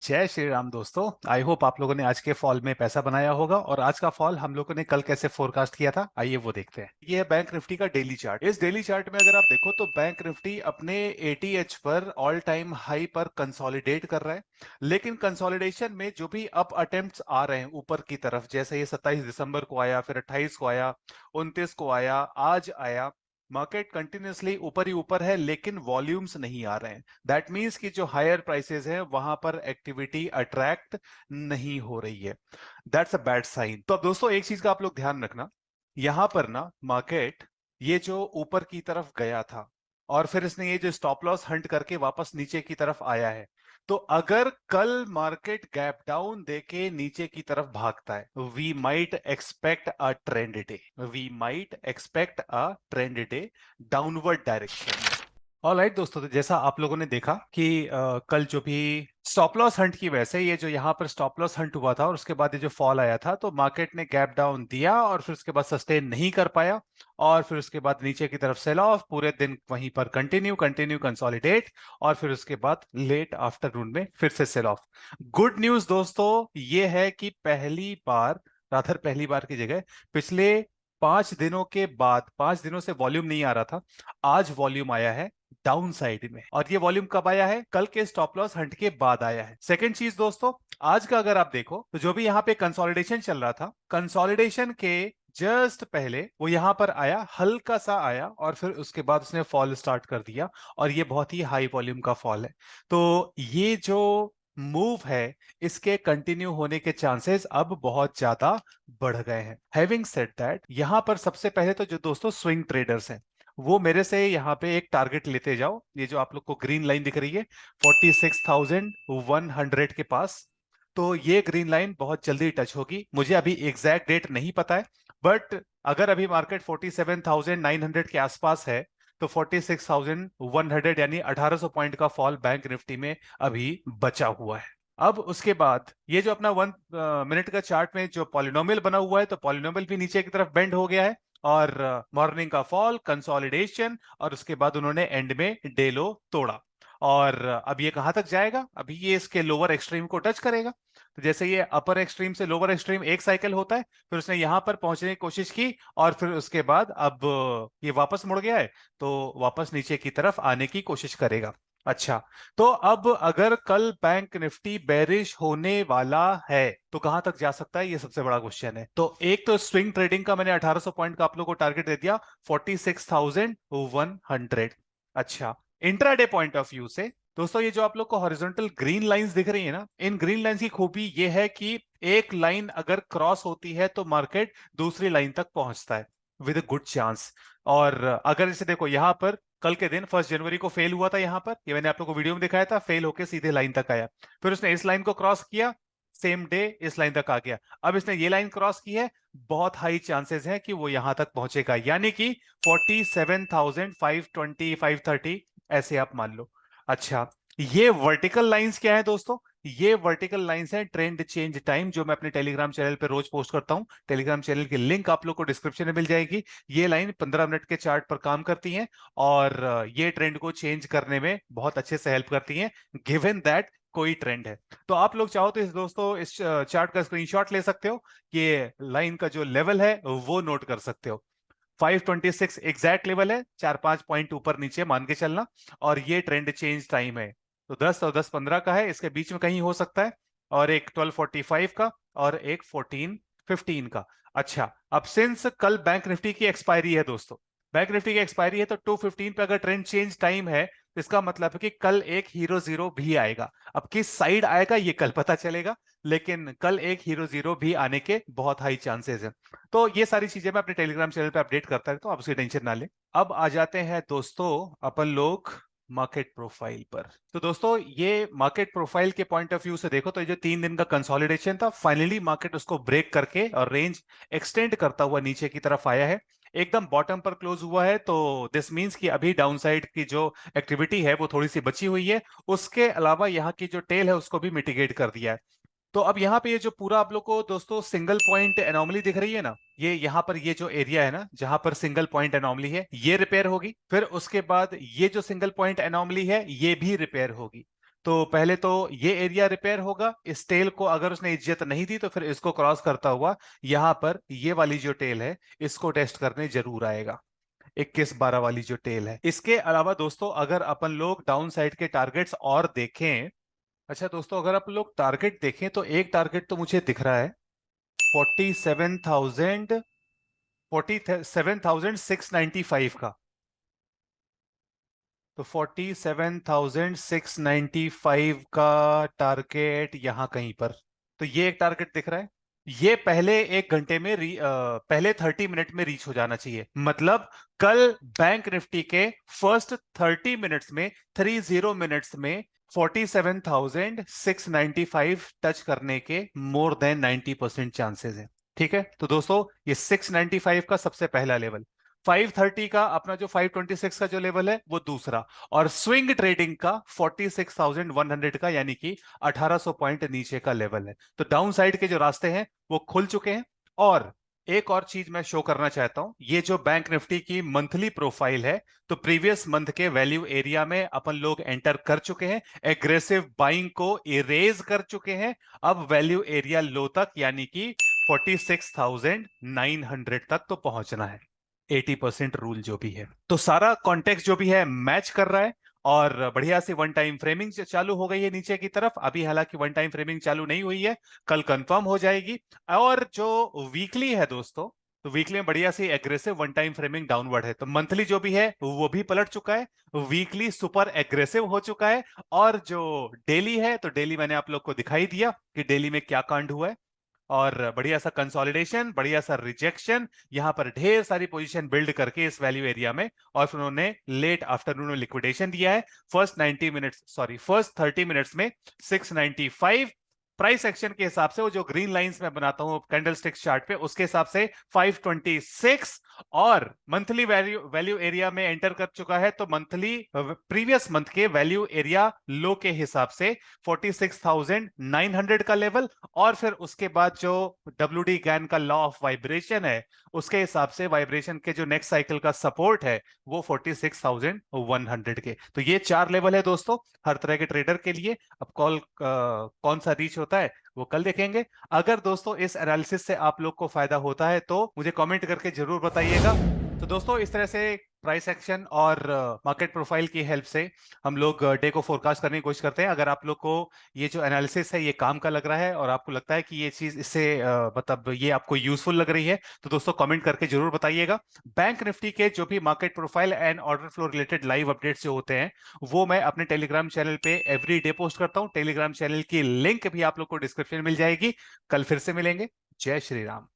जय श्री राम दोस्तों। I hope आप लोगों ने आज के फॉल में पैसा बनाया होगा। और आज का फॉल हम लोगों ने कल कैसे फोरकास्ट किया था, आइए वो देखते हैं। ये है बैंक निफ्टी का डेली चार्ट। इस डेली चार्ट में अगर आप देखो तो बैंक निफ्टी अपने एटीएच पर ऑल टाइम हाई पर कंसोलिडेट कर रहा है। लेकिन कंसोलिडेशन में जो भी अप अटेम्प्ट्स आ रहे हैं ऊपर की तरफ, जैसे ये 27 दिसंबर को आया, फिर 28 को आया, 29 को आया, आज आया, मार्केट कंटिन्यूसली ऊपर ही ऊपर है लेकिन वॉल्यूम्स नहीं आ रहे हैं। दैट मीन्स कि जो हायर प्राइसेस है वहां पर एक्टिविटी अट्रैक्ट नहीं हो रही है। That's a bad sign. तो अब दोस्तों एक चीज का आप लोग ध्यान रखना, यहां पर ना मार्केट ये जो ऊपर की तरफ गया था और फिर इसने ये जो स्टॉप लॉस हंट करके वापस नीचे की तरफ आया है, तो अगर कल मार्केट गैप डाउन देके नीचे की तरफ भागता है, we might expect a trend day. We might expect a trend day downward direction में। ऑलराइट दोस्तों, तो जैसा आप लोगों ने देखा कि कल जो भी स्टॉप लॉस हंट की वजह से ये जो यहाँ पर स्टॉप लॉस हंट हुआ था और उसके बाद ये जो फॉल आया था, तो मार्केट ने गैप डाउन दिया और फिर उसके बाद सस्टेन नहीं कर पाया और फिर उसके बाद नीचे की तरफ सेल ऑफ, पूरे दिन वहीं पर कंटिन्यू कंटिन्यू कंसोलिडेट और फिर उसके बाद लेट आफ्टरनून में फिर से सेल ऑफ। गुड न्यूज दोस्तों ये है कि पहली बार, रादर पहली बार की जगह पिछले 5 दिनों के बाद, 5 दिनों से वॉल्यूम नहीं आ रहा था, आज वॉल्यूम आया है डाउन साइड में। और ये वॉल्यूम कब आया है? कल के स्टॉप लॉस हंट के बाद आया है। सेकंड चीज दोस्तों, आज का अगर आप देखो तो जो भी यहाँ पे कंसोलिडेशन चल रहा था, कंसोलिडेशन के जस्ट पहले वो यहां पर आया, हल्का सा आया और फिर उसके बाद उसने फॉल स्टार्ट कर दिया और ये बहुत ही हाई वॉल्यूम का फॉल है। तो ये जो मूव है इसके कंटिन्यू होने के चांसेस अब बहुत ज्यादा बढ़ गए हैं। हैविंग सेड दैट, यहां पर सबसे पहले तो जो दोस्तों स्विंग ट्रेडर्स हैं वो मेरे से यहाँ पे एक टारगेट लेते जाओ। ये जो आप लोग को ग्रीन लाइन दिख रही है 46,100 के पास, तो ये ग्रीन लाइन बहुत जल्दी टच होगी। मुझे अभी एग्जैक्ट डेट नहीं पता है, बट अगर अभी मार्केट 47,900 के आसपास है तो 46,100 यानी 1800 पॉइंट का फॉल बैंक निफ्टी में अभी बचा हुआ है। अब उसके बाद ये जो अपना 1 मिनट का चार्ट में जो पॉलिनोमियल बना हुआ है, तो पॉलिनोमियल भी नीचे की तरफ बेंड हो गया है और मॉर्निंग का फॉल, कंसोलिडेशन और उसके बाद उन्होंने एंड में डे लो तोड़ा। और अब ये कहां तक जाएगा? अभी ये इसके लोअर एक्सट्रीम को टच करेगा। तो जैसे ये अपर एक्सट्रीम से लोअर एक्सट्रीम एक साइकिल होता है, फिर उसने यहां पर पहुंचने की कोशिश की और फिर उसके बाद अब ये वापस मुड़ गया है, तो वापस नीचे की तरफ आने की कोशिश करेगा। अच्छा, तो अब अगर कल बैंक निफ्टी बेरिश होने वाला है तो कहां तक जा सकता है, ये सबसे बड़ा क्वेश्चन है। तो एक तो स्विंग ट्रेडिंग का मैंने 1800 पॉइंट का आप लोगों को टारगेट दे दिया, 46,100। अच्छा, इंट्राडे पॉइंट ऑफ व्यू से दोस्तों, ये जो आप लोग को हॉरिजॉन्टल ग्रीन लाइंस दिख रही है ना, इन ग्रीन लाइंस की खूबी ये है कि एक लाइन अगर क्रॉस होती है तो मार्केट दूसरी लाइन तक पहुंचता है विद अ गुड चांस। और अगर इसे देखो, यहां पर कल के दिन 1 जनवरी को फेल हुआ था, यहां पर ये मैंने आप लोग को वीडियो में दिखाया था, फेल होके सीधे लाइन तक आया, फिर उसने इस लाइन को क्रॉस किया, सेम डे इस लाइन तक आ गया। अब इसने ये लाइन क्रॉस की है, बहुत हाई चांसेस है कि वो यहां तक पहुंचेगा, यानी कि 47,520 530 ऐसे आप मान लो। अच्छा, ये वर्टिकल लाइंस क्या है दोस्तों? ये वर्टिकल लाइंस हैं ट्रेंड चेंज टाइम, जो मैं अपने टेलीग्राम चैनल पे रोज पोस्ट करता हूं। टेलीग्राम चैनल की लिंक आप लोग को डिस्क्रिप्शन में मिल जाएगी। ये लाइन 15 मिनट के चार्ट पर काम करती हैं और ये ट्रेंड को चेंज करने में बहुत अच्छे से हेल्प करती हैं, गिवन दैट कोई ट्रेंड है। तो आप लोग चाहो तो इस दोस्तों इस चार्ट का स्क्रीनशॉट ले सकते हो, ये लाइन का जो लेवल है वो नोट कर सकते हो। 526 एग्जैक्ट लेवल है, 4-5 पॉइंट ऊपर नीचे मान के चलना, और ये ट्रेंड चेंज टाइम है। तो 10 और 10-15 का है, इसके बीच में कहीं हो सकता है, और एक 12:45 का और एक 14:15 का। अच्छा, अब सिंस कल बैंक निफ्टी की एक्सपायरी है दोस्तों, बैंक निफ्टी की एक्सपायरी है, तो 2:15 पे अगर ट्रेंड चेंज टाइम है तो इसका मतलब है कि कल एक हीरो जीरो भी आएगा। अब किस साइड आएगा ये कल पता चलेगा, लेकिन कल एक हीरो जीरो भी आने के बहुत हाई चांसेस है। तो ये सारी चीजें मैं अपने टेलीग्राम चैनल पे अपडेट करता रहता हूँ, आप उसकी टेंशन ना ले। अब आ जाते हैं दोस्तों अपन लोग मार्केट प्रोफाइल पर। तो दोस्तों ये मार्केट प्रोफाइल के पॉइंट ऑफ व्यू से देखो तो ये जो 3 दिन का कंसोलिडेशन था, फाइनली मार्केट उसको ब्रेक करके और रेंज एक्सटेंड करता हुआ नीचे की तरफ आया है, एकदम बॉटम पर क्लोज हुआ है। तो दिस मींस कि अभी डाउनसाइड की जो एक्टिविटी है वो थोड़ी सी बची हुई है, उसके अलावा यहाँ की जो टेल है उसको भी मिटिगेट कर दिया है। तो अब यहाँ पे ये जो पूरा आप लोग को दोस्तों सिंगल पॉइंट एनोमली दिख रही है ना, ये यहाँ पर ये जो एरिया है ना जहां पर सिंगल पॉइंट एनोमली है, ये रिपेयर होगी, फिर उसके बाद ये जो सिंगल पॉइंट एनोमली है ये भी रिपेयर होगी। तो पहले तो ये एरिया रिपेयर होगा, इस टेल को अगर उसने इज्जत नहीं दी तो फिर इसको क्रॉस करता हुआ यहां पर ये वाली जो टेल है इसको टेस्ट करने जरूर आएगा, 21-12 वाली जो टेल है। इसके अलावा दोस्तों अगर अपन लोग डाउन साइड के टारगेट्स और देखें, अच्छा दोस्तों अगर आप लोग टारगेट देखें तो एक टारगेट तो मुझे दिख रहा है 47,000, 47,695 का। तो 47,695 का टारगेट यहां कहीं पर, तो ये एक टारगेट दिख रहा है। ये पहले 1 घंटे में पहले 30 मिनट में रीच हो जाना चाहिए, मतलब कल बैंक निफ्टी के फर्स्ट 30 मिनट्स में, 30 मिनट्स में 47,695 टच करने के मोर देन 90% चांसेस है। ठीक है, तो दोस्तों ये 695 का सबसे पहला लेवल, 530 का अपना जो 526 का जो लेवल है वो दूसरा, और स्विंग ट्रेडिंग का 46,100 का यानी कि 1800 पॉइंट नीचे का लेवल है। तो डाउन साइड के जो रास्ते हैं वो खुल चुके हैं। और एक और चीज मैं शो करना चाहता हूं, ये जो बैंक निफ्टी की मंथली प्रोफाइल है, तो प्रीवियस मंथ के वैल्यू एरिया में अपन लोग एंटर कर चुके हैं, एग्रेसिव बाइंग को इरेज कर चुके हैं। अब वैल्यू एरिया लो तक यानी कि 46,900 तक तो पहुंचना है, 80% रूल जो भी है। तो सारा कॉन्टेक्स्ट जो भी है मैच कर रहा है, और बढ़िया सी वन टाइम फ्रेमिंग चालू हो गई है नीचे की तरफ। अभी हालांकि वन टाइम फ्रेमिंग चालू नहीं हुई है, कल कंफर्म हो जाएगी। और जो वीकली है दोस्तों, तो वीकली में बढ़िया सी aggressive one time framing downward है। तो मंथली जो भी है वो भी पलट चुका है, वीकली सुपर एग्रेसिव हो चुका है। और जो डेली है, तो डेली मैंने आप लोग को दिखाई दिया कि डेली में क्या कांड हुआ है। और बढ़िया सा कंसोलिडेशन, बढ़िया सा रिजेक्शन, यहां पर ढेर सारी पोजीशन बिल्ड करके इस वैल्यू एरिया में, और फिर उन्होंने लेट आफ्टरनून में लिक्विडेशन दिया है। फर्स्ट 30 मिनट्स में 695, प्राइस एक्शन के हिसाब से वो जो ग्रीन लाइंस में बनाता हूं कैंडल स्टिक चार्ट पे, उसके हिसाब से 526, और मंथली वैल्यू वैल्यू एरिया में एंटर कर चुका है। तो मंथली प्रीवियस मंथ के वैल्यू एरिया लो के हिसाब से 46,900 का लेवल, और फिर उसके बाद जो डब्ल्यू डी गैन का लॉ ऑफ वाइब्रेशन है उसके हिसाब से वाइब्रेशन के जो नेक्स्ट साइकिल का सपोर्ट है वो 46,100 के। तो ये 4 लेवल है दोस्तों हर तरह के ट्रेडर के लिए। अब कौन सा रीच होता है वो कल देखेंगे। अगर दोस्तों इस एनालिसिस से आप लोग को फायदा होता है तो मुझे कमेंट करके जरूर बताइएगा। तो दोस्तों इस तरह से प्राइस एक्शन और मार्केट प्रोफाइल की हेल्प से हम लोग डे को फोरकास्ट करने की कोशिश करते हैं। अगर आप लोग को ये जो एनालिसिस है ये काम का लग रहा है और आपको लगता है कि ये चीज इससे मतलब ये आपको यूजफुल लग रही है, तो दोस्तों कमेंट करके जरूर बताइएगा। बैंक निफ्टी के जो भी market profile and order flow related live updates जो होते हैं वो मैं अपने टेलीग्राम चैनल पे एवरी डे पोस्ट करता हूं। टेलीग्राम चैनल की लिंक भी आप लोग को डिस्क्रिप्शन में मिल जाएगी। कल फिर से मिलेंगे। जय श्री राम।